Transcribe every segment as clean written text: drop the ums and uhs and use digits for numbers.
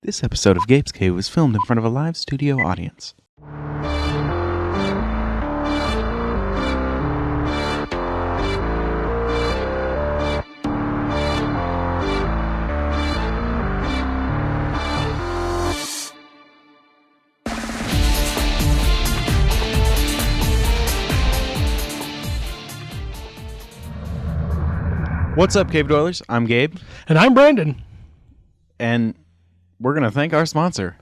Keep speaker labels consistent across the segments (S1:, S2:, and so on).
S1: This episode of Gabe's Cave was filmed in front of a live studio audience. What's up, Cave Dwellers? I'm Gabe.
S2: And I'm Brandon.
S1: And we're going to thank our sponsor.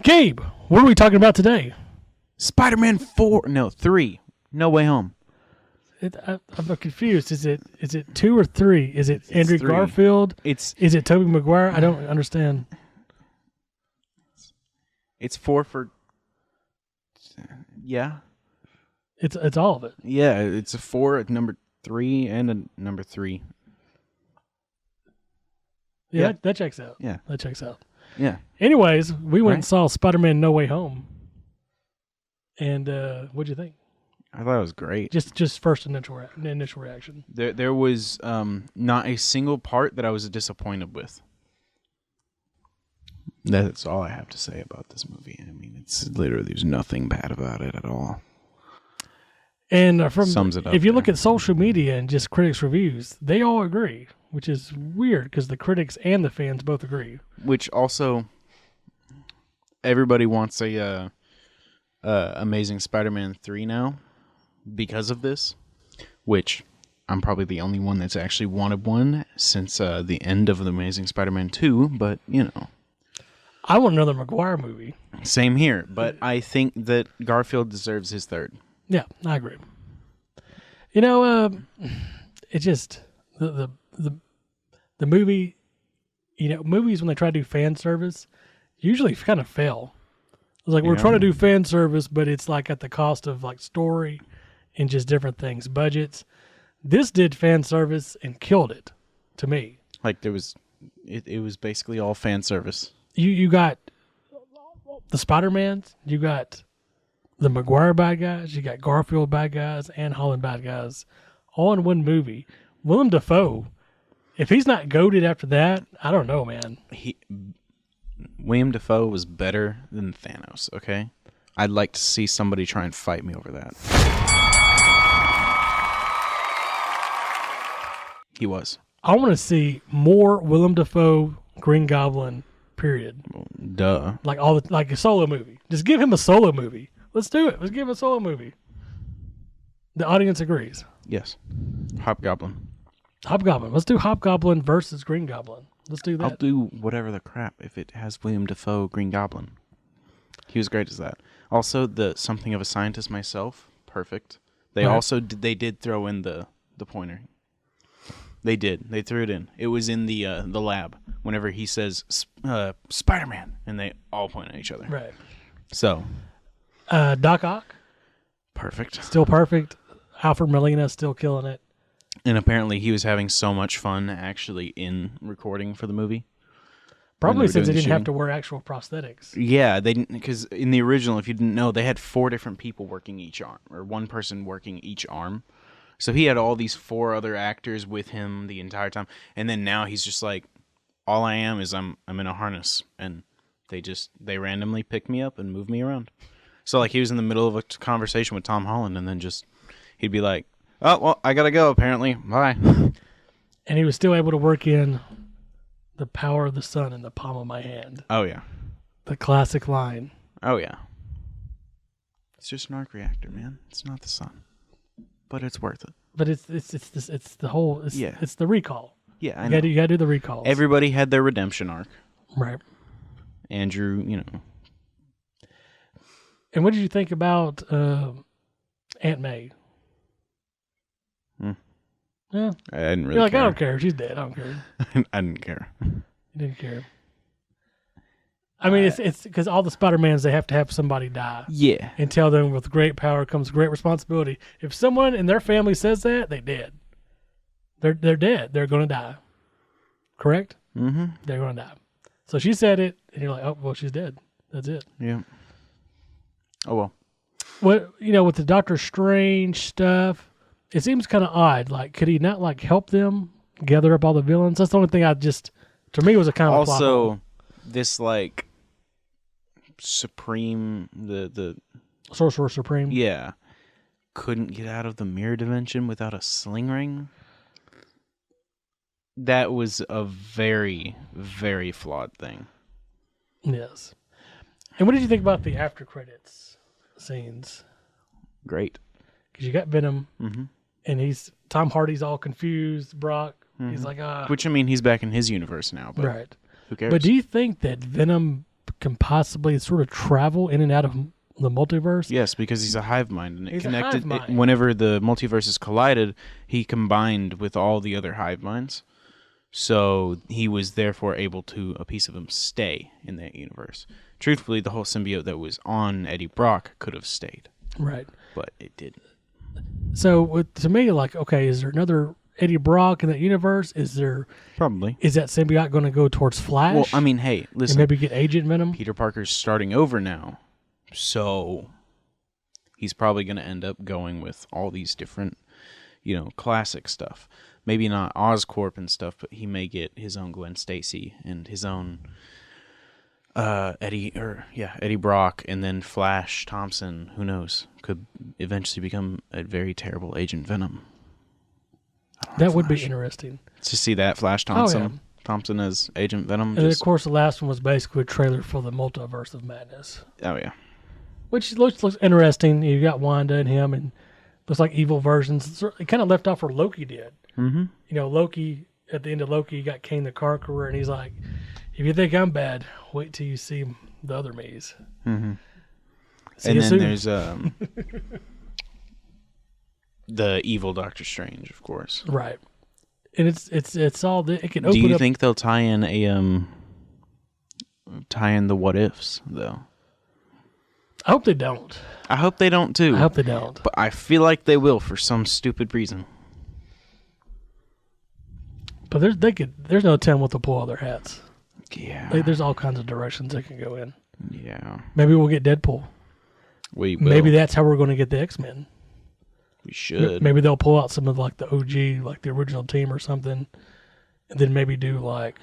S2: Gabe, what are we talking about today?
S1: Spiderman 3. No Way Home.
S2: I'm confused. Is it 2 or 3? Is it Andrew
S1: 3.
S2: Garfield? Is it Tobey Maguire? I don't understand.
S1: It's 4 for... Yeah.
S2: It's all of it.
S1: Yeah, it's a 4 at number 3 and a number 3.
S2: Yeah. That checks out.
S1: Yeah.
S2: That checks out.
S1: Yeah.
S2: Anyways, we went and saw Spider-Man No Way Home. And what'd you think?
S1: I thought it was great.
S2: Just first initial reaction.
S1: There was not a single part that I was disappointed with. That's all I have to say about this movie. I mean, it's literally, there's nothing bad about it at all.
S2: And
S1: Sums it up
S2: if you
S1: there.
S2: look at social media and just critics' reviews, they all agree, which is weird because the critics and the fans both agree.
S1: Which also, everybody wants a Amazing Spider-Man 3 now because of this, which I'm probably the only one that's actually wanted one since the end of the Amazing Spider-Man 2, but, you know.
S2: I want another Maguire movie.
S1: Same here, but I think that Garfield deserves his third.
S2: Yeah, I agree. You know, it just the movie. You know, movies when they try to do fan service usually kind of fail. It's like we're trying to do fan service, but it's like at the cost of like story and just different things, budgets. This did fan service and killed it to me.
S1: Like it was basically all fan service.
S2: You got the Spider-Mans, you got the Maguire bad guys, you got Garfield bad guys, and Holland bad guys, all in one movie. Willem Dafoe, if he's not goated after that, I don't know, man.
S1: William Dafoe was better than Thanos, okay? I'd like to see somebody try and fight me over that. He was.
S2: I want to see more Willem Dafoe Green Goblin, period.
S1: Duh.
S2: Like like a solo movie. Just give him a solo movie. Let's do it. Let's give him a solo movie. The audience agrees.
S1: Yes. Hobgoblin.
S2: Let's do Hobgoblin versus Green Goblin. Let's do that.
S1: I'll do whatever the crap if it has William Dafoe Green Goblin. He was great as that. Also, the Something of a Scientist Myself, perfect. They also did throw in the pointer. They did. They threw it in. It was in the lab. Whenever he says Spider-Man, and they all point at each other.
S2: Right.
S1: So,
S2: Doc Ock,
S1: perfect.
S2: still perfect. Alfred Molina still killing it.
S1: And apparently, he was having so much fun actually in recording for the movie.
S2: Probably since they didn't have to wear actual prosthetics.
S1: Yeah, they didn't, because in the original, if you didn't know, they had 4 different people working each arm, or one person working each arm. So he had all these 4 other actors with him the entire time, and then now he's just like, all I am is I'm in a harness, and they randomly pick me up and move me around. So like he was in the middle of a conversation with Tom Holland, and then he'd be like, oh well, I gotta go apparently, bye.
S2: And he was still able to work in the power of the sun in the palm of my hand.
S1: Oh yeah,
S2: the classic line.
S1: Oh yeah. It's just an arc reactor, man. It's not the sun. But it's worth it.
S2: But it's the whole it's the recall.
S1: Yeah, I know.
S2: You gotta do the recalls.
S1: Everybody had their redemption arc.
S2: Right.
S1: Andrew, you know.
S2: And what did you think about Aunt May? Yeah.
S1: I didn't really
S2: You're like,
S1: care.
S2: I don't care. She's dead. I don't care.
S1: I didn't care.
S2: You didn't care. I mean, it's because all the Spider-Mans, they have to have somebody die.
S1: Yeah.
S2: And tell them with great power comes great responsibility. If someone in their family says that, they dead. They're dead. They're going to die. correct?
S1: Mm-hmm.
S2: They're going to die. So she said it, and you're like, oh, well, she's dead. That's it.
S1: Yeah. Oh, well.
S2: What, with the Doctor Strange stuff, it seems kind of odd. Like, could he not, like, help them gather up all the villains? That's the only thing to me, was a kind of plot hole.
S1: Also, this, like, Supreme, the
S2: Sorcerer Supreme.
S1: yeah, couldn't get out of the mirror dimension without a sling ring. That was a very, very flawed thing.
S2: Yes. And what did you think about the after credits scenes?
S1: Great.
S2: Because you got Venom, and Tom Hardy's all confused. Brock, he's like,
S1: Which, I mean, he's back in his universe now, but
S2: right.
S1: who cares?
S2: But do you think that Venom can possibly sort of travel in and out of the multiverse?
S1: Yes, because he's a hive mind, and it
S2: He's a
S1: connected.
S2: hive mind.
S1: Whenever the multiverses collided, he combined with all the other hive minds. So he was therefore able to, a piece of him, stay in that universe. Truthfully, the whole symbiote that was on Eddie Brock could have stayed.
S2: Right.
S1: But it didn't.
S2: So to me, like, okay, is there another Eddie Brock in that universe? Is that symbiote going to go towards Flash?
S1: Well, I mean, hey, listen.
S2: And maybe get Agent Venom?
S1: Peter Parker's starting over now. So he's probably going to end up going with all these different, classic stuff. Maybe not Oscorp and stuff, but he may get his own Gwen Stacy and his own Eddie Brock, and then Flash Thompson, who knows, could eventually become a very terrible Agent Venom.
S2: That would be interesting.
S1: To see that Flash Thompson as Agent Venom.
S2: And of course, the last one was basically a trailer for the Multiverse of Madness.
S1: Oh, yeah.
S2: Which looks interesting. You got Wanda and him, and looks like evil versions. It kind of left off where Loki did.
S1: Mm-hmm.
S2: Loki, at the end of Loki, you got Kane the Conqueror, and he's like, if you think I'm bad, wait till you see the other me's.
S1: Mm-hmm.
S2: See
S1: and
S2: you
S1: then
S2: soon.
S1: there's the evil Doctor Strange, of course.
S2: Right. And it's all, it can open up.
S1: Do you think they'll tie in the what ifs, though?
S2: I hope they don't.
S1: I hope they don't, too.
S2: I hope they don't.
S1: But I feel like they will for some stupid reason.
S2: But there's no telling what they'll pull out of their hats.
S1: Yeah.
S2: There's all kinds of directions they can go in.
S1: Yeah.
S2: Maybe we'll get Deadpool.
S1: We will.
S2: Maybe that's how we're going to get the X-Men.
S1: We should.
S2: Maybe they'll pull out some of like the OG, like the original team or something, and then maybe do like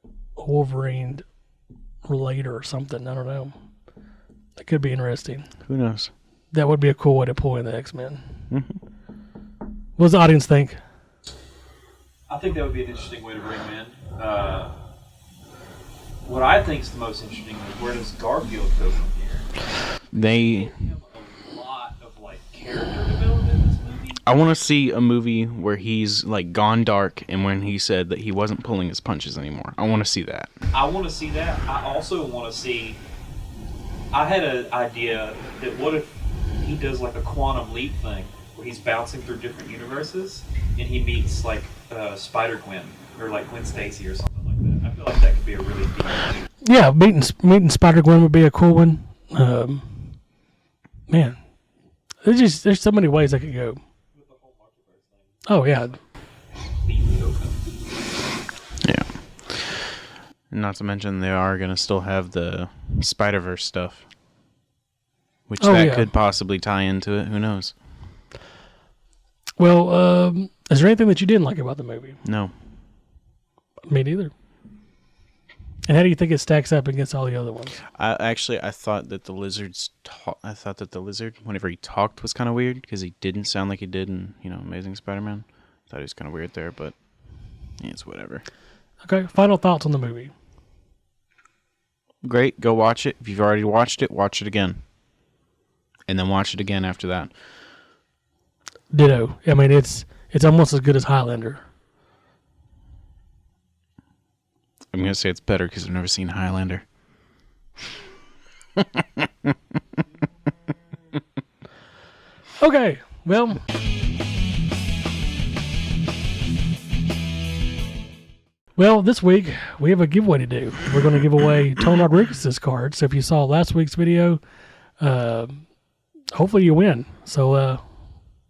S2: a Wolverine later or something. I don't know. That could be interesting.
S1: Who knows?
S2: That would be a cool way to pull in the X-Men.
S1: Mm-hmm.
S2: What does the audience think?
S3: I think that would be an interesting way to bring him in. What I think is the most interesting is where does Garfield go from here?
S1: They
S3: have a lot of character development in this movie.
S1: I want to see a movie where he's gone dark, and when he said that he wasn't pulling his punches anymore. I want to see that.
S3: I want to see that. I also want to see. I had an idea that what if he does a quantum leap thing where he's bouncing through different universes and he meets Spider-Gwen or Gwen Stacy or something like that. I feel like that could be a really deep thing.
S2: Yeah, meeting Spider-Gwen would be a cool one. Man, there's so many ways I could go. Oh yeah.
S1: Yeah. Not to mention they are going to still have the Spider-Verse stuff. Which could possibly tie into it. Who knows?
S2: Well, is there anything that you didn't like about the movie?
S1: No.
S2: Me neither. And how do you think it stacks up against all the other ones?
S1: I thought that the lizard, whenever he talked, was kind of weird because he didn't sound like he did in, Amazing Spider-Man. I thought he was kind of weird there, but it's whatever.
S2: Okay, final thoughts on the movie.
S1: Great, go watch it. If you've already watched it, watch it again. And then watch it again after that.
S2: Ditto. I mean, it's almost as good as Highlander.
S1: I'm going to say it's better because I've never seen Highlander.
S2: Okay, well. Well, this week we have a giveaway to do. We're going to give away Tony Rodriguez's card. So if you saw last week's video, hopefully you win. So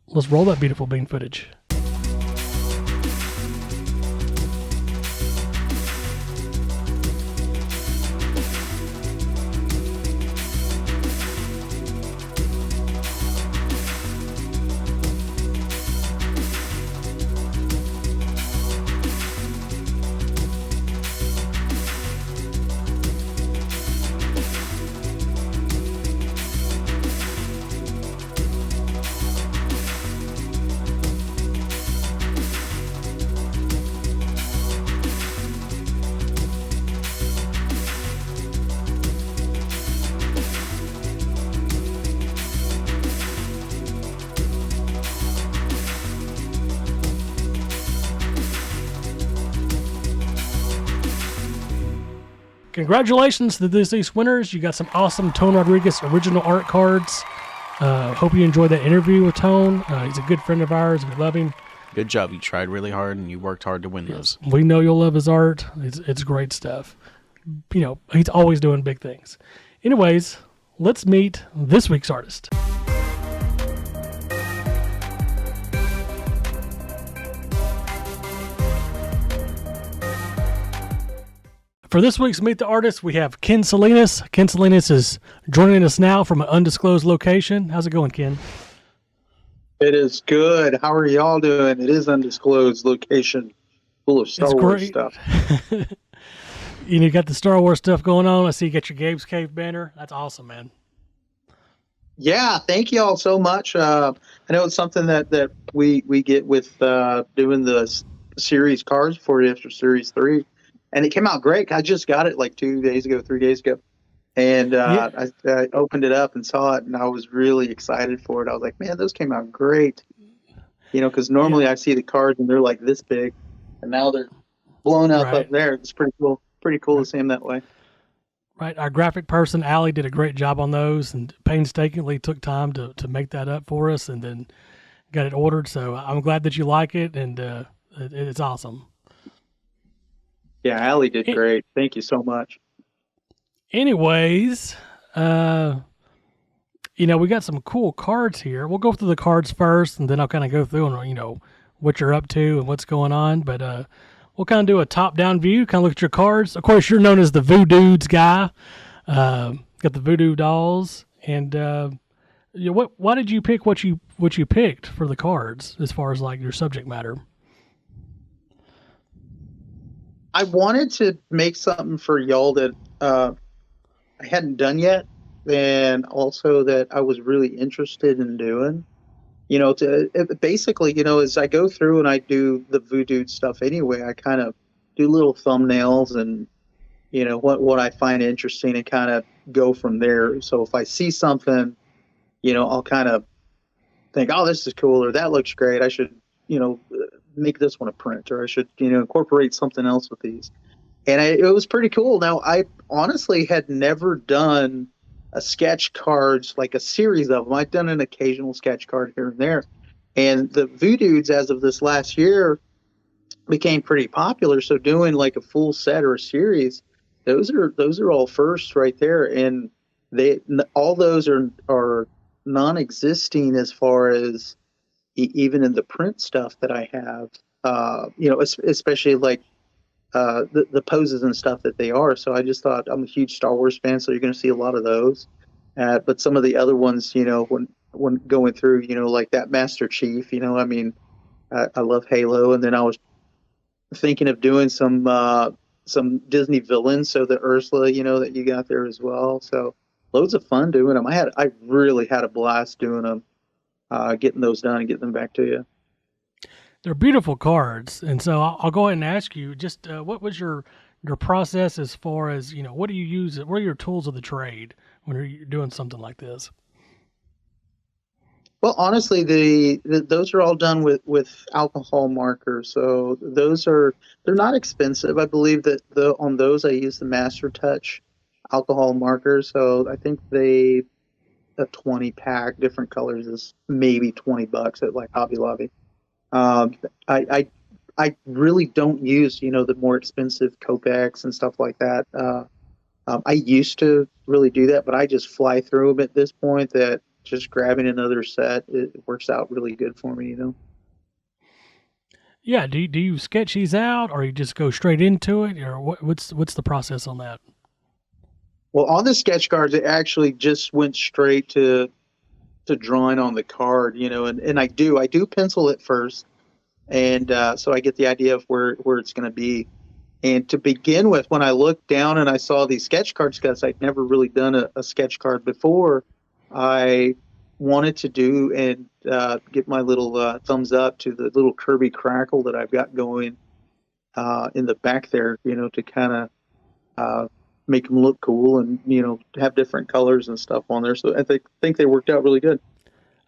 S2: let's roll that beautiful bean footage. congratulations to the deceased winners. You got some awesome Tone Rodriguez original art cards. Hope you enjoyed that interview with Tone. He's a good friend of ours. We love him.
S1: Good job. You tried really hard and you worked hard to win those.
S2: We know you'll love his art. It's great stuff. He's always doing big things. Anyways, let's meet this week's artist. For this week's Meet the Artist, we have Ken Salinas. Ken Salinas is joining us now from an undisclosed location. How's it going, Ken?
S4: It is good. How are y'all doing? It is undisclosed location, full of Star Wars stuff.
S2: You got the Star Wars stuff going on. I see you got your Gabe's Cave banner. That's awesome, man.
S4: Yeah, thank y'all so much. I know it's something that we get with doing the series cards for you after Series 3. And it came out great. I just got it like 3 days ago. And I opened it up and saw it, and I was really excited for it. I was like, man, those came out great. Because normally I see the cards and they're like this big, and now they're blown up there. It's pretty cool. Pretty cool to see them that way.
S2: Right. Our graphic person, Allie, did a great job on those and painstakingly took time to make that up for us and then got it ordered. So I'm glad that you like it, and it's awesome.
S4: Yeah, Allie did great. Thank you so much.
S2: Anyways, we got some cool cards here. We'll go through the cards first, and then I'll kind of go through and, what you're up to and what's going on. But we'll kind of do a top-down view, kind of look at your cards. Of course, you're known as the Voodoo's guy. Got the Voodoo dolls. And why did you pick what you picked for the cards as far as, like, your subject matter?
S4: I wanted to make something for y'all that I hadn't done yet, and also that I was really interested in doing. Basically, as I go through and I do the Voodoo stuff anyway, I kind of do little thumbnails and, what I find interesting and kind of go from there. So if I see something, I'll kind of think, oh, this is cool, or that looks great. I should, make this one a print, or I should, incorporate something else with these. And it was pretty cool. Now, I honestly had never done a sketch cards, like a series of them. I'd done an occasional sketch card here and there. And the Voodoo's, as of this last year, became pretty popular. So doing like a full set or a series, those are all firsts right there. And all those are non-existing as far as even in the print stuff that I have, especially like the poses and stuff that they are. So I just thought, I'm a huge Star Wars fan, so you're going to see a lot of those. But some of the other ones, when going through, like that Master Chief, I love Halo. And then I was thinking of doing some Disney villains. So the Ursula, that you got there as well. So loads of fun doing them. I really had a blast doing them. Getting those done and getting them back to you.
S2: They're beautiful cards, and so I'll go ahead and ask you, just what was your process as far as, what do you use? What are your tools of the trade when you're doing something like this?
S4: Well, honestly, those are all done with alcohol markers. So they're not expensive. I believe that on those I use the Master Touch alcohol markers. So I think a 20 pack, different colors, is maybe $20 at like Hobby Lobby. I really don't use, the more expensive Copex and stuff like that. I used to really do that, but I just fly through them at this point, that just grabbing another set, it works out really good for me,
S2: Yeah. Do you sketch these out, or you just go straight into it, or what's the process on that?
S4: Well, on the sketch cards, it actually just went straight to drawing on the card, and I do pencil it first, and so I get the idea of where it's going to be. And to begin with, when I looked down and I saw these sketch cards, because I'd never really done a sketch card before, I wanted to do and get my little thumbs up to the little Kirby crackle that I've got going in the back there, to kind of make them look cool and, have different colors and stuff on there. So I think they worked out really good.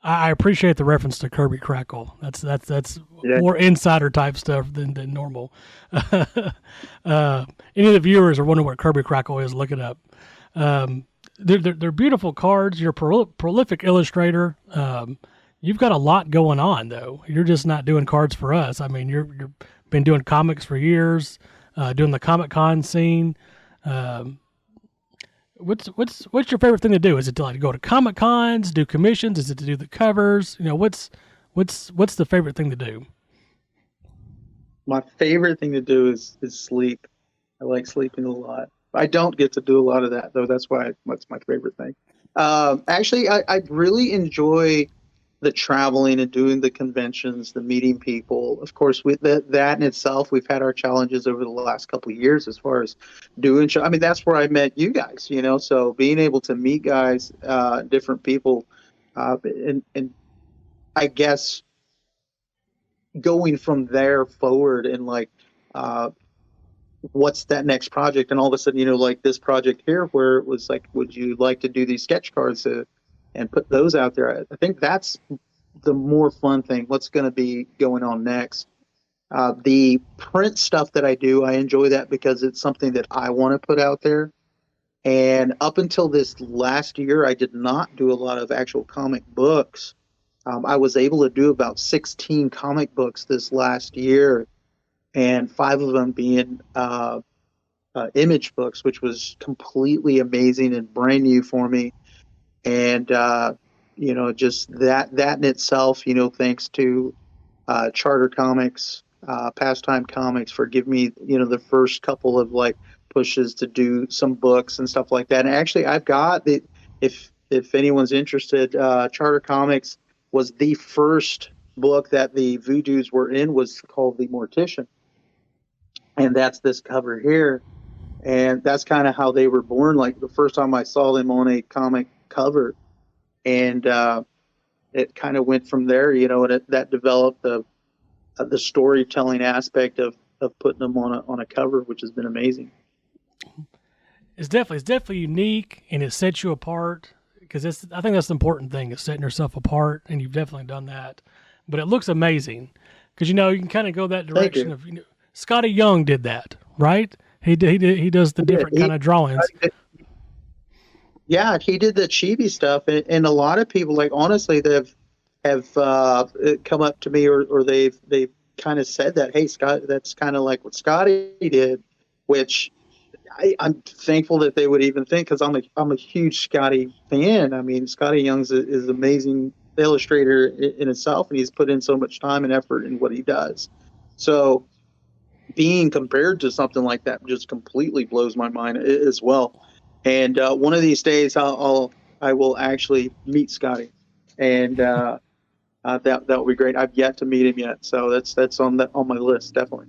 S2: I appreciate the reference to Kirby Crackle. That's more insider type stuff than normal. any of the viewers are wondering what Kirby Crackle is, look it up. They're beautiful cards. You're a prolific illustrator. You've got a lot going on, though. You're just not doing cards for us. I mean, you've been doing comics for years, doing the Comic-Con scene. What's your favorite thing to do? Is it to like go to Comic-Cons, do commissions? Is it to do the covers? What's the favorite thing to do?
S4: My favorite thing to do is sleep. I like sleeping a lot. I don't get to do a lot of that though. That's my favorite thing. Actually, I really enjoy the traveling and doing the conventions, the meeting people. Of course, with that in itself, we've had our challenges over the last couple of years as far as doing show. I mean, that's where I met you guys, so being able to meet guys, different people, and I guess going from there forward and like, what's that next project? And all of a sudden, like this project here where it was like, would you like to do these sketch cards and put those out there? I think that's the more fun thing. What's going to be going on next? The print stuff that I do, I enjoy that because it's something that I want to put out there. And up until this last year, I did not do a lot of actual comic books. I was able to do about 16 comic books this last year, and 5 of them being image books, which was completely amazing and brand new for me. And just that in itself, thanks to Charter Comics, Pastime Comics for giving me the first couple of like pushes to do some books and stuff like that. And actually, I've got if anyone's interested, Charter Comics was the first book that the Voodoos were in, was called The Mortician, and that's this cover here. And that's kind of how they were born. Like the first time I saw them on a comic cover, and it kind of went from there, and that developed the storytelling aspect of putting them on a cover, which has been amazing.
S2: It's definitely unique, and it sets you apart, because I think that's the important thing, is setting yourself apart, and you've definitely done that. But it looks amazing, because you can kind of go that direction of Scotty Young did that, right? He does the different kind of drawings.
S4: Yeah, he did the chibi stuff, and a lot of people, like, honestly, they have come up to me, or they've kind of said that, hey, Scott, that's kind of like what Scotty did, which I'm thankful that they would even think, because I'm a huge Scotty fan. I mean, Scotty Young's is an amazing illustrator in itself, and he's put in so much time and effort in what he does. So being compared to something like that just completely blows my mind as well. And one of these days, I will actually meet Scotty, and that will be great. I've yet to meet him yet, so that's on my list, definitely.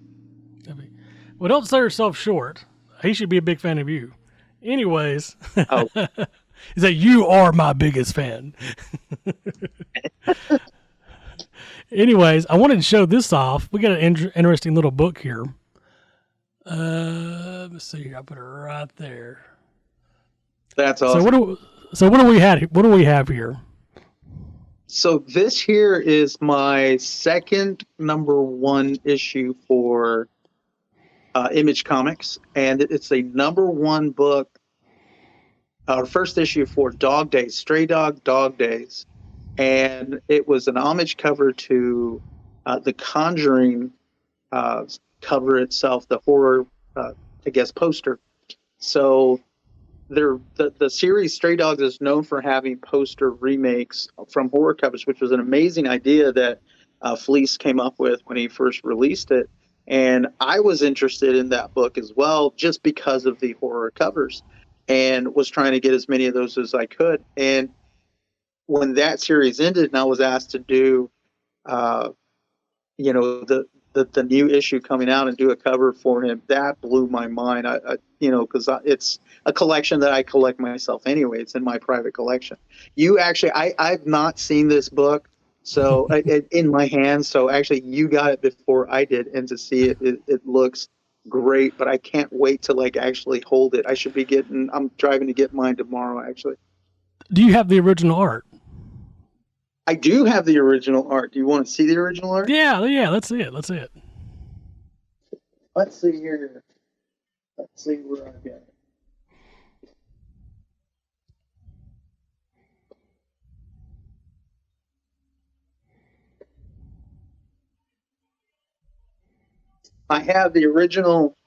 S2: Well, don't sell yourself short. He should be a big fan of you. Anyways, is that you are my biggest fan. Anyways, I wanted to show this off. We got an interesting little book here. Let's see here. I put it right there.
S4: That's awesome.
S2: What do we have here?
S4: So this here is my second #1 issue for Image Comics, and it's a #1 book. Our first issue for Dog Days, Stray Dog Dog Days, and it was an homage cover to the Conjuring cover itself, the horror, poster. So the series Stray Dogs is known for having poster remakes from horror covers, which was an amazing idea that Fleece came up with when he first released it. And I was interested in that book as well, just because of the horror covers, and was trying to get as many of those as I could. And when that series ended and I was asked to do, the new issue coming out and do a cover for him, that blew my mind. Because it's a collection that I collect myself anyway. It's in my private collection. I've not seen this book, so in my hands. So actually, you got it before I did, and to see it looks great. But I can't wait to actually hold it. I'm driving to get mine tomorrow. Actually,
S2: do you have the original art?
S4: I do have the original art. Do you want to see the original art?
S2: Yeah. Let's see it.
S4: Let's see here. Let's see where I got it. I have the original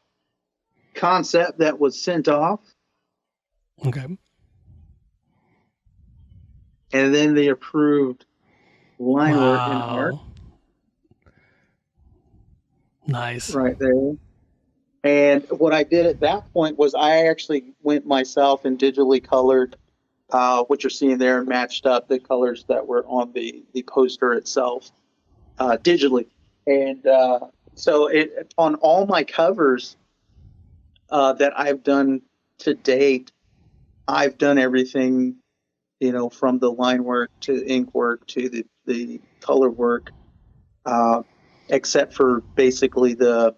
S4: concept that was sent off,
S2: Okay.
S4: and then the approved line work and art
S2: Wow. Nice.
S4: right there. And what I did at that point was I actually went myself and digitally colored what you're seeing there and matched up the colors that were on the poster itself digitally. And so on all my covers that I've done to date, I've done everything, from the line work to ink work to the color work, except for basically the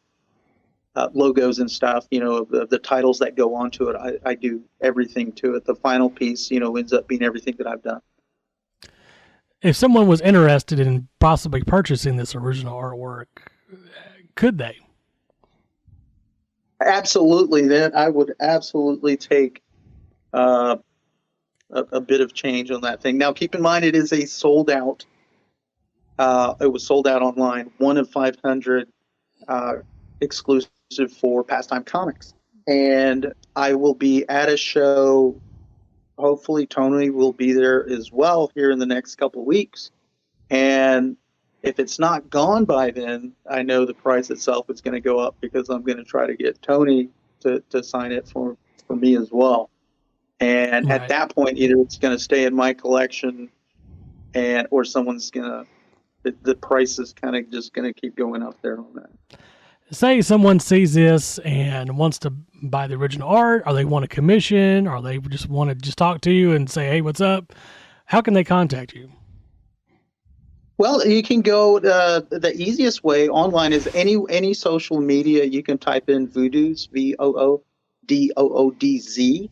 S4: logos and stuff, the titles that go onto it. I do everything to it. The final piece, ends up being everything that I've done.
S2: If someone was interested in possibly purchasing this original artwork, could they?
S4: Absolutely. That I would absolutely take a bit of change on that thing. Now, keep in mind, it is a sold out. It was sold out online, 1 of 500 exclusive for Pastime Comics. And I will be at a show. Hopefully, Tony will be there as well here in the next couple of weeks. And if it's not gone by then, I know the price itself is going to go up because I'm going to try to get Tony to sign it for me as well. And
S2: Right.
S4: at that point, either it's going to stay in my collection, or someone's going to, the price is kind of just going to keep going up there on that.
S2: Say someone sees this and wants to buy the original art, or they want a commission, or they just want to just talk to you and say, "Hey, what's up?" How can they contact you?
S4: Well, you can go, the easiest way online is any social media. You can type in Voodooz, VOODOODZ,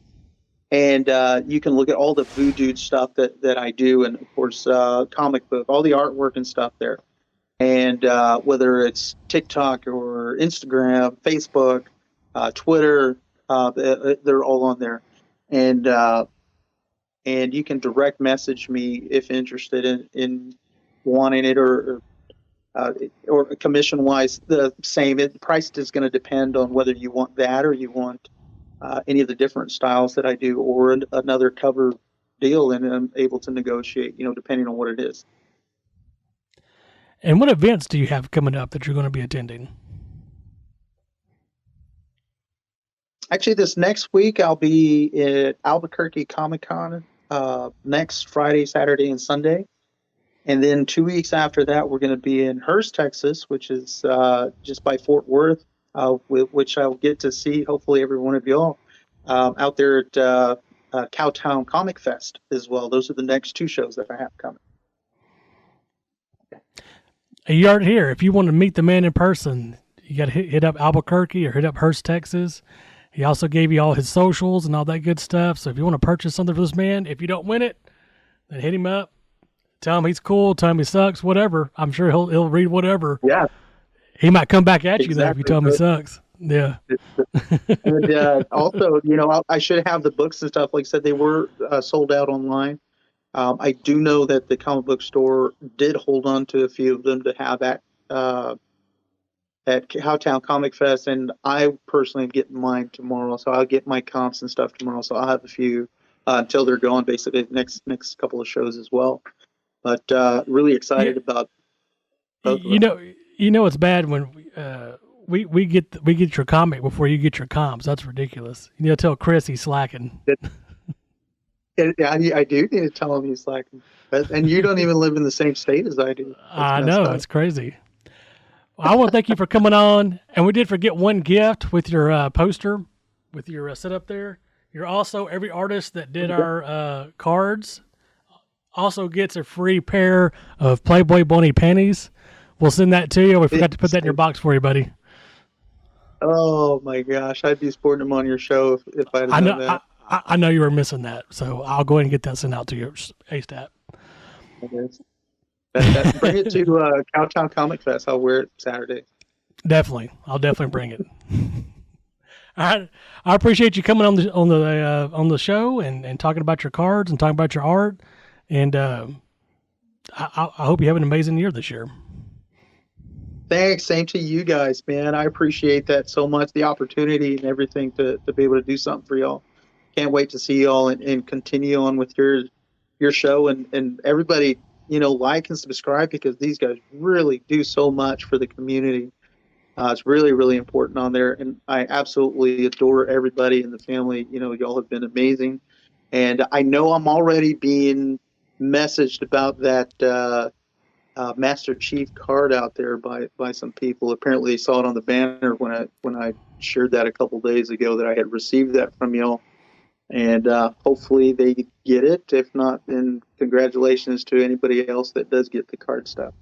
S4: and you can look at all the Voodoo stuff that I do, and of course, comic book, all the artwork and stuff there. And whether it's TikTok or Instagram, Facebook, Twitter, they're all on there. And you can direct message me if interested in wanting it, or commission wise, the same. The price is going to depend on whether you want that or you want any of the different styles that I do, or another cover deal, and I'm able to negotiate, depending on what it is.
S2: And what events do you have coming up that you're going to be attending?
S4: Actually, this next week I'll be at Albuquerque Comic Con next Friday, Saturday, and Sunday. And then 2 weeks after that, we're going to be in Hearst, Texas, which is just by Fort Worth, which I'll get to see, hopefully, every one of y'all out there at Cowtown Comic Fest as well. Those are the next 2 shows that I have coming.
S2: You aren't here. If you want to meet the man in person, you got to hit up Albuquerque or hit up Hearst, Texas. He also gave you all his socials and all that good stuff. So if you want to purchase something for this man, if you don't win it, then hit him up. Tell him he's cool. Tell him he sucks. Whatever. I'm sure he'll read whatever.
S4: Yeah.
S2: He might come back at you
S4: Exactly.
S2: though if you tell him he sucks. Yeah.
S4: And also, I should have the books and stuff. Like I said, they were sold out online. I do know that the comic book store did hold on to a few of them to have at Cowtown Comic Fest, and I personally am getting mine tomorrow. So I'll get my comps and stuff tomorrow. So I'll have a few until they're gone, basically next couple of shows as well. But really excited about both of them.
S2: It's bad when we get your comic before you get your comps. That's ridiculous. Tell Chris he's slacking.
S4: I do need to tell him he's slacking. And you don't even live in the same state as I do.
S2: I know, it's crazy. Well, I want to thank you for coming on. And we did forget one gift with your poster, with your setup there. You're also, every artist that did our cards also gets a free pair of Playboy Bunny panties. We'll send that to you. We forgot to put that in your box for you, buddy.
S4: Oh my gosh, I'd be sporting them on your show if I'd have known that.
S2: I know you were missing that, so I'll go ahead and get that sent out to you ASAP.
S4: Bring it to Cowtown Comic Fest. I'll wear it Saturday.
S2: Definitely. I'll definitely bring it. I appreciate you coming on the show and talking about your cards and talking about your art. And I hope you have an amazing year this year.
S4: Thanks. Same to you guys, man. I appreciate that so much, the opportunity and everything to be able to do something for y'all. Can't wait to see y'all and continue on with your show and everybody, like and subscribe because these guys really do so much for the community. It's really, really important on there. And I absolutely adore everybody in the family. Y'all have been amazing. And I know I'm already being messaged about that Master Chief card out there by some people. Apparently, they saw it on the banner when I shared that a couple days ago that I had received that from y'all. And hopefully they get it. If not, then congratulations to anybody else that does get the card stuff.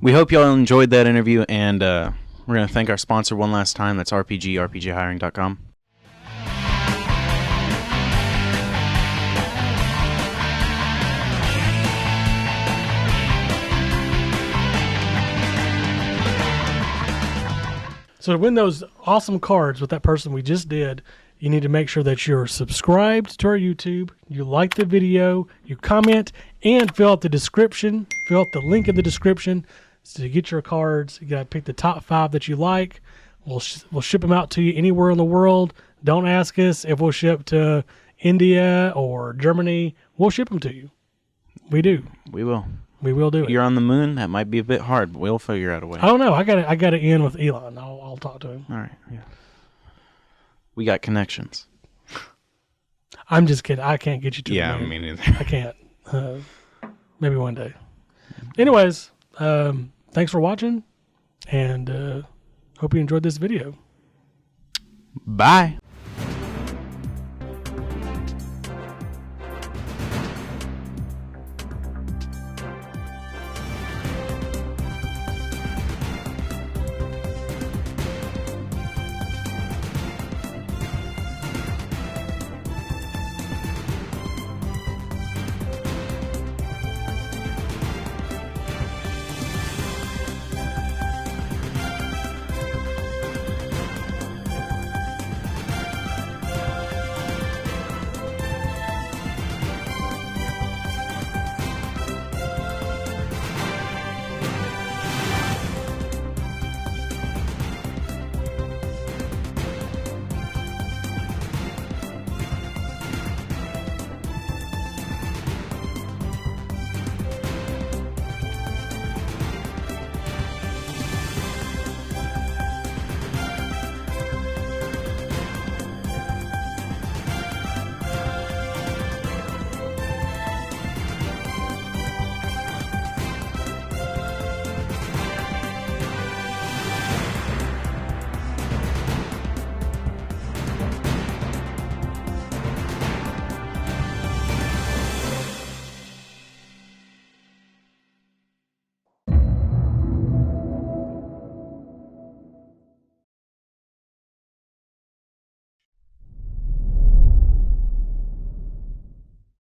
S1: We hope y'all enjoyed that interview, and we're going to thank our sponsor one last time. That's rpghiring.com.
S2: So to win those awesome cards with that person we just did, you need to make sure that you're subscribed to our YouTube, you like the video, you comment, and fill out the description. Fill out the link in the description. So to get your cards, you got to pick the top 5 that you like. We'll ship them out to you anywhere in the world. Don't ask us if we'll ship to India or Germany. We'll ship them to you. We do.
S1: We will.
S2: We will do it.
S1: You're on the moon. That might be a bit hard, but we'll figure out a way.
S2: I don't know. I got to in with Elon. I'll talk to him.
S1: All right. Yeah. We got connections.
S2: I'm just kidding. I can't get you to
S1: Yeah,
S2: the moon.
S1: me neither.
S2: I can't. Maybe one day. Anyways, thanks for watching, and hope you enjoyed this video.
S1: Bye.